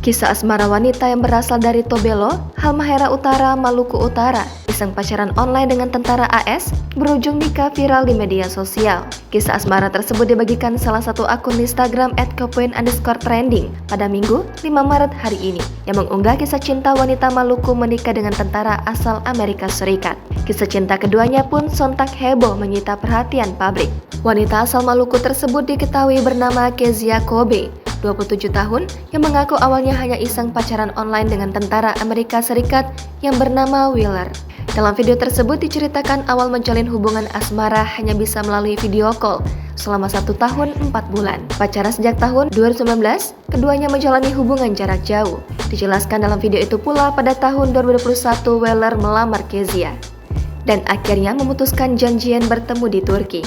Kisah asmara wanita yang berasal dari Tobelo, Halmahera Utara, Maluku Utara, iseng pacaran online dengan tentara AS, berujung nikah viral di media sosial. Kisah asmara tersebut dibagikan salah satu akun Instagram @kopoin_trending pada Minggu 5 Maret hari ini, yang mengunggah kisah cinta wanita Maluku menikah dengan tentara asal Amerika Serikat. Kisah cinta keduanya pun sontak heboh menyita perhatian publik. Wanita asal Maluku tersebut diketahui bernama Kezia Kobe, 27 tahun, yang mengaku awalnya hanya iseng pacaran online dengan tentara Amerika Serikat yang bernama Wheeler. Dalam video tersebut diceritakan awal menjalin hubungan asmara hanya bisa melalui video call selama 1 tahun 4 bulan. Pacaran sejak tahun 2019, keduanya menjalani hubungan jarak jauh. Dijelaskan dalam video itu pula pada tahun 2021 Wheeler melamar Kezia dan akhirnya memutuskan janjian bertemu di Turki.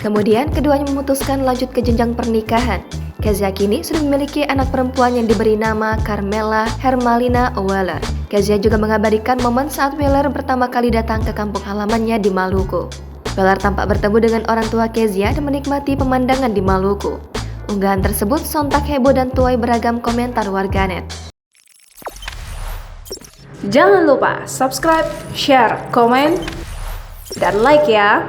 Kemudian keduanya memutuskan lanjut ke jenjang pernikahan. Kezia kini sudah memiliki anak perempuan yang diberi nama Carmela Hermalina Wheeler. Kezia juga mengabadikan momen saat Wheeler pertama kali datang ke kampung halamannya di Maluku. Wheeler tampak bertemu dengan orang tua Kezia dan menikmati pemandangan di Maluku. Unggahan tersebut sontak heboh dan tuai beragam komentar warganet. Jangan lupa subscribe, share, komen, dan like ya!